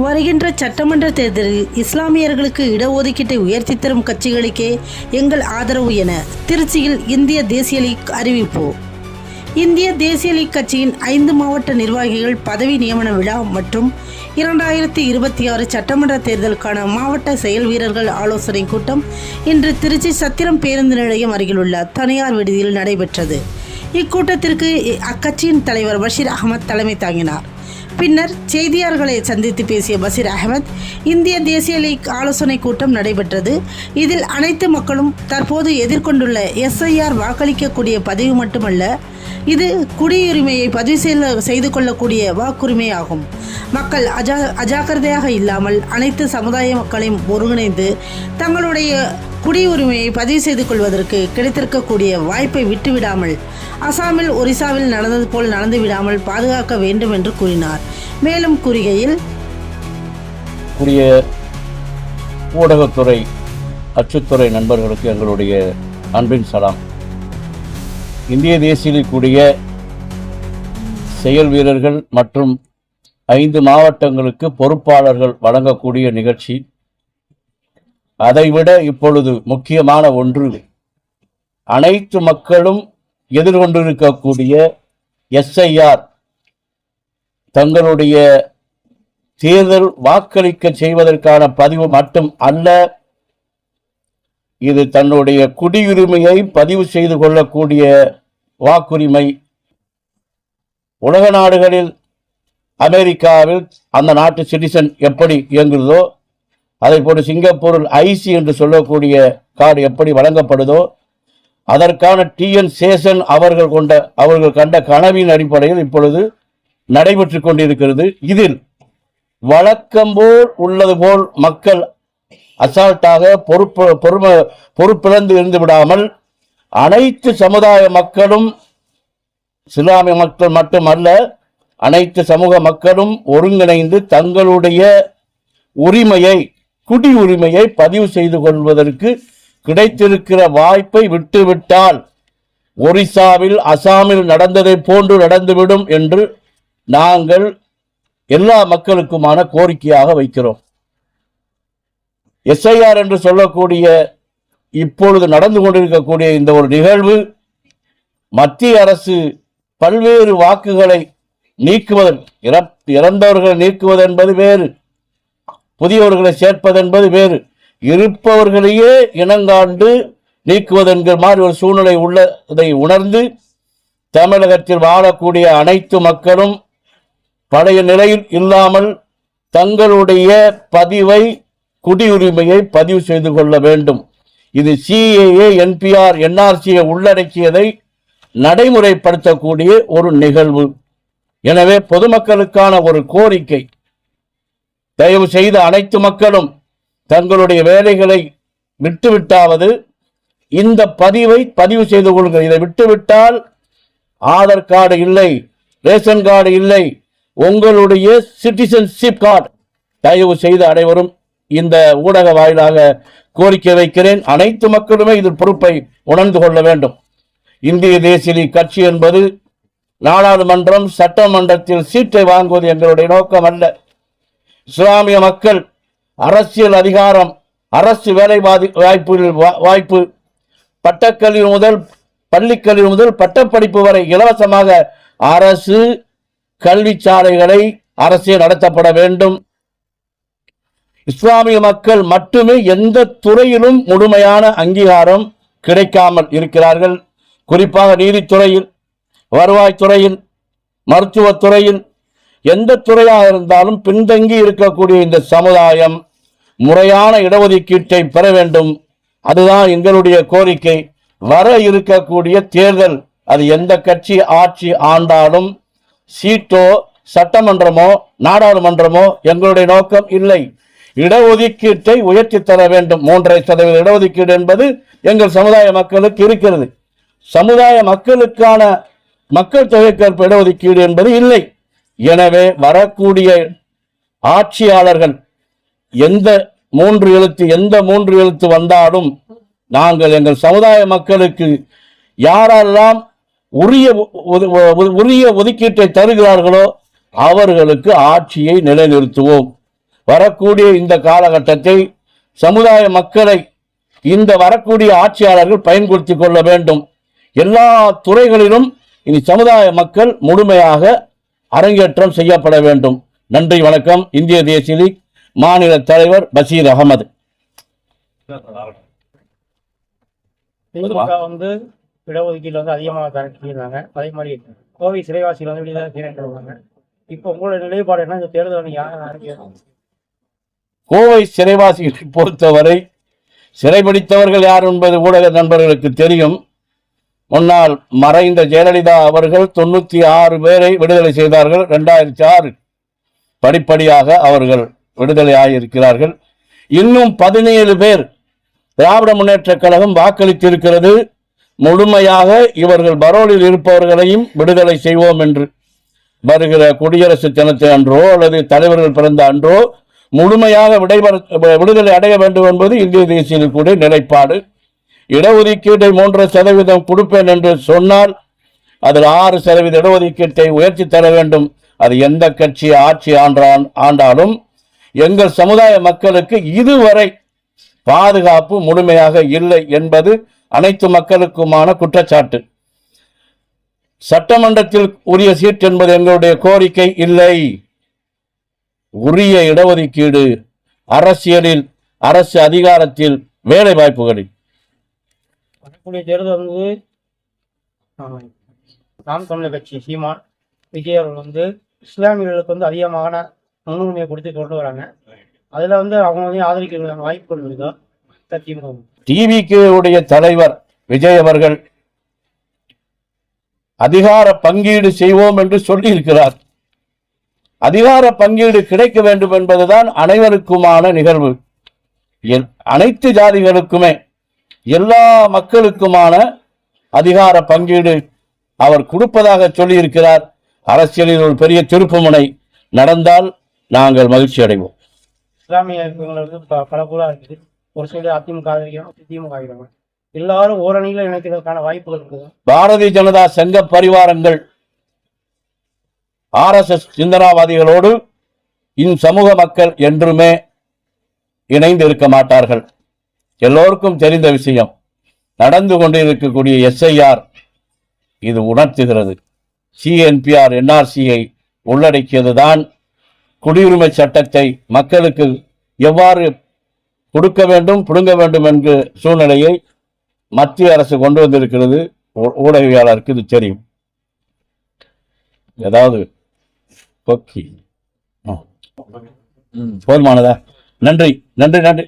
வருகின்ற சட்டமன்ற தேர்தலில் இஸ்லாமியர்களுக்கு இடஒதுக்கீட்டை உயர்த்தி தரும் கட்சிகளுக்கே எங்கள் ஆதரவு என திருச்சியில் இந்திய தேசிய லீக் அறிவிப்பு. இந்திய தேசிய லீக் கட்சியின் 5 மாவட்ட நிர்வாகிகள் பதவி நியமன விழா மற்றும் 2026 சட்டமன்ற தேர்தலுக்கான மாவட்ட செயல் வீரர்கள் ஆலோசனை கூட்டம் இன்று திருச்சி சத்திரம் பேருந்து நிலையம் அருகிலுள்ள தனியார் விடுதியில் நடைபெற்றது. இக்கூட்டத்திற்கு அக்கட்சியின் தலைவர் பஷீர் அகமது தலைமை தாங்கினார். பின்னர் செய்தியாளர்களை சந்தித்து பேசிய பஷீர் அகமது, இந்திய தேசிய லீக் ஆலோசனை கூட்டம் நடைபெற்றது. இதில் அனைத்து மக்களும் தற்போது எதிர்கொண்டுள்ள SIR வாக்களிக்கக்கூடிய பதிவு மட்டுமல்ல, இது குடியுரிமையை பதிவு செய்து கொள்ளக்கூடிய வாக்குரிமை ஆகும். மக்கள் அஜாக்கிரதையாக இல்லாமல் அனைத்து சமுதாய மக்களையும் ஒருங்கிணைந்து தங்களுடைய குடியுரிமையை பதிவு செய்து கொள்வதற்கு கிடைத்திருக்கக்கூடிய வாய்ப்பை விட்டுவிடாமல் அசாமில் ஒரிசாவில் நடந்தது போல் நடந்துவிடாமல் பாதுகாக்க வேண்டும் என்று கூறினார். மேலும் கூறுகையில், ஊடகத்துறை அச்சுத்துறை நண்பர்களுக்கு எங்களுடைய அன்பின் சலாம். இந்திய தேசியில் கூடிய செயல் வீரர்கள் மற்றும் 5 மாவட்டங்களுக்கு பொறுப்பாளர்கள் வழங்கக்கூடிய நிகழ்ச்சி. அதைவிட இப்பொழுது முக்கியமான ஒன்று, அனைத்து மக்களும் எதிர்கொண்டிருக்கக்கூடிய SIR தங்களுடைய தேர்தல் வாக்களிக்க செய்வதற்கான பதிவு மட்டும் அல்ல, இது தன்னுடைய குடியுரிமையை பதிவு செய்து கொள்ளக்கூடிய வாக்குரிமை. உலக நாடுகளில் அமெரிக்காவில் அந்த நாட்டு சிட்டிசன் எப்படி இயங்குகிறதோ, அதை போன்று சிங்கப்பூரில் IC என்று சொல்லக்கூடிய கார்டு எப்படி வழங்கப்படுதோ, அதற்கான TN சேஷன் அவர்கள் கண்ட கனவின் அடிப்படையில் இப்பொழுது நடைபெற்று கொண்டிருக்கிறது. இதில் வழக்கம்போல் உள்ளது போல் மக்கள் அசால்ட்டாக பொறுப்பிழந்து இருந்து விடாமல் அனைத்து சமுதாய மக்களும், இஸ்லாமிய மக்கள் மட்டுமல்ல, அனைத்து சமூக மக்களும் ஒருங்கிணைந்து தங்களுடைய உரிமையை, குடியுரிமையை பதிவு செய்து கொள்வதற்கு கிடைத்திருக்கிற வாய்ப்பை விட்டுவிட்டால் ஒரிசாவில் அசாமில் நடந்ததை போன்று நடந்துவிடும் என்று நாங்கள் எல்லா மக்களுக்குமான கோரிக்கையாக வைக்கிறோம். SIR என்று சொல்லக்கூடிய இப்பொழுது நடந்து கொண்டிருக்கக்கூடிய இந்த ஒரு நிகழ்வு, மத்திய அரசு பல்வேறு வாக்குகளை இறந்தவர்களை நீக்குவது என்பது வேறு, புதியவர்களை சேர்ப்பது என்பது வேறு, இருப்பவர்களையே இனங்காண்டு நீக்குவது என்கிற மாதிரி ஒரு சூழ்நிலை உள்ளதை உணர்ந்து தமிழகத்தில் வாழக்கூடிய அனைத்து மக்களும் பழைய நிலையில் இல்லாமல் தங்களுடைய பதிவை, குடியுரிமையை பதிவு செய்து கொள்ள வேண்டும். இது CAA, NPR, NRCயை உள்ளடக்கியதை நடைமுறைப்படுத்தக்கூடிய ஒரு நிகழ்வு. எனவே பொதுமக்களுக்கான ஒரு கோரிக்கை, தயவு செய்து அனைத்து மக்களும் தங்களுடைய வேலைகளை விட்டுவிட்டாவது இந்த பதிவு செய்து கொள்ளுங்கள். இதை விட்டுவிட்டால் ஆதார் கார்டு இல்லை, ரேஷன் கார்டு இல்லை, உங்களுடைய சிட்டிசன்ஷிப் கார்டு தயவு செய்து அனைவரும் இந்த ஊடக வாயிலாக கோரிக்கை வைக்கிறேன். அனைத்து மக்களுமே இதில் பொறுப்பை உணர்ந்து கொள்ள வேண்டும். இந்திய தேசிய லீக் கட்சி என்பது நாடாளுமன்றம், சட்டமன்றத்தில் சீட்டை வாங்குவது எங்களுடைய நோக்கம் அல்ல. இஸ்லாமிய மக்கள் அரசியல் அதிகாரம், அரசு வேலை வாய்ப்பு, பட்டக்கல்வி முதல் பள்ளிக்கல்வி முதல் பட்டப்படிப்பு வரை இலவசமாக அரசு கல்வி சாலைகளை அரசே நடத்தப்பட வேண்டும். இஸ்லாமிய மக்கள் மட்டுமே எந்த துறையிலும் முழுமையான அங்கீகாரம் கிடைக்காமல் இருக்கிறார்கள். குறிப்பாக நீதித்துறையில், வருவாய்த்துறையில், மருத்துவத்துறையில், எந்த துறையாக இருந்தாலும் பின்தங்கி இருக்கக்கூடிய இந்த சமுதாயம் முறையான இடஒதுக்கீட்டை பெற வேண்டும். அதுதான் எங்களுடைய கோரிக்கை. வர இருக்கக்கூடிய தேர்தல், அது எந்த கட்சி ஆட்சி ஆண்டாலும் சீட்டோ சட்டமன்றமோ நாடாளுமன்றமோ எங்களுடைய நோக்கம் இல்லை. இடஒதுக்கீட்டை உயர்த்தி தர வேண்டும். 3.5% இடஒதுக்கீடு என்பது எங்கள் சமுதாய மக்களுக்கு இருக்கிறது. சமுதாய மக்களுக்கான மக்கள் தொகைக்கேற்ப இடஒதுக்கீடு என்பது இல்லை. எனவே வரக்கூடிய ஆட்சியாளர்கள் எந்த மூன்று எழுத்து வந்தாலும் நாங்கள் எங்கள் சமுதாய மக்களுக்கு யாரெல்லாம் உரிய ஒதுக்கீட்டை தருகிறார்களோ அவர்களுக்கு ஆட்சியை நிலைநிறுத்துவோம். வரக்கூடிய இந்த காலகட்டத்தை சமுதாய மக்களை இந்த வரக்கூடிய ஆட்சியாளர்கள் பயன்படுத்திக் கொள்ள வேண்டும். எல்லா துறைகளிலும் இனி சமுதாய மக்கள் முழுமையாக அரங்கேற்றம் செய்யப்பட வேண்டும். நன்றி, வணக்கம். இந்திய தேசிய லீக் மாநில தலைவர் பஷீர் அகமது. திமுக இடஒதுக்கீடு அதிகமாக தரட்டிருந்தாங்க. அதே மாதிரி கோவை சிறைவாசிகள் விடுதலை செய்யறாங்க. இப்போ உங்களோட நிலைப்பாடு என்ன? இந்த தேர்தல் கோவை சிறைவாசிகளை பொறுத்தவரை சிறைபிடித்தவர்கள் யார் என்பது ஊடக நண்பர்களுக்கு தெரியும். முன்னால் மறைந்த ஜெயலலிதா அவர்கள் 96 பேரை விடுதலை செய்தார்கள். 2006 படிப்படியாக அவர்கள் விடுதலை ஆகியிருக்கிறார்கள். இன்னும் 17 பேர் திராவிட முன்னேற்ற கழகம் வாக்களித்திருக்கிறது. முழுமையாக இவர்கள் பரோலில் இருப்பவர்களையும் விடுதலை செய்வோம் என்று வருகிற குடியரசு தினத்தை அன்றோ அல்லது தலைவர்கள் பிறந்த அன்றோ முழுமையாக விடுதலை அடைய வேண்டும் என்பது இந்திய தேசிய கூட நிலைப்பாடு. இடஒதுக்கீட்டை 3% கொடுப்பேன் என்று சொன்னால் அதில் 6% இடஒதுக்கீட்டை உயர்த்தி தர வேண்டும். அது எந்த கட்சி ஆட்சி ஆண்டாலும் எங்கள் சமுதாய மக்களுக்கு இதுவரை பாதுகாப்பு முழுமையாக இல்லை என்பது அனைத்து மக்களுக்குமான குற்றச்சாட்டு. சட்டமன்றத்தில் உரிய சீட் என்பது எங்களுடைய கோரிக்கை இல்லை. உரிய இடஒதுக்கீடு அரசியலில், அரசு அதிகாரத்தில், வேலை வாய்ப்புகளில். வரக்கூடிய தேர்தல் நாம் தமிழர் கட்சி சீமான் விஜய் அவர்கள் இஸ்லாமியர்களுக்கு அதிகமான முன்னுரிமையை கொடுத்து கொண்டு வராங்க. அதுல அவங்க ஆதரிக்க வாய்ப்புகள் இருக்கா? டிவிக்கு உடைய தலைவர் விஜய் அவர்கள் அதிகார பங்கீடு செய்வோம் என்று சொல்லி இருக்கிறார். அதிகார பங்கீடு கிடைக்க வேண்டும் என்பதுதான் அனைவருக்குமான நிகழ்வு. அனைத்து ஜாதிகளுக்குமே எல்லா மக்களுக்குமான அதிகார பங்கீடு அவர் கொடுப்பதாக சொல்லி இருக்கிறார். அரசியலில் ஒரு பெரிய திருப்புமுனை நடந்தால் நாங்கள் மகிழ்ச்சி அடைவோம். இஸ்லாமிய பல கூட இருக்குது. ஒரு சில அதிமுக திமுக எல்லாரும் ஓரணியில இணைக்கிறதுக்கான வாய்ப்புகள் இருக்குது. பாரதிய ஜனதா சங்க பரிவாரங்கள் RSS சிந்தனாவாதிகளோடு சமூக மக்கள் என்றுமே இணைந்து இருக்க மாட்டார்கள். எல்லோருக்கும் தெரிந்த விஷயம். நடந்து கொண்டிருக்கக்கூடிய SIR இது உணர்த்துகிறது. CNPR NRCயை உள்ளடக்கியதுதான் குடியுரிமை சட்டத்தை மக்களுக்கு எவ்வாறு கொடுக்க வேண்டும், புடுங்க வேண்டும் என்ற சூழ்நிலையை மத்திய அரசு கொண்டு வந்திருக்கிறது. ஊடகவியலாளருக்கு இது தெரியும். ஏதாவது போதுமானதா? நன்றி நன்றி நன்றி.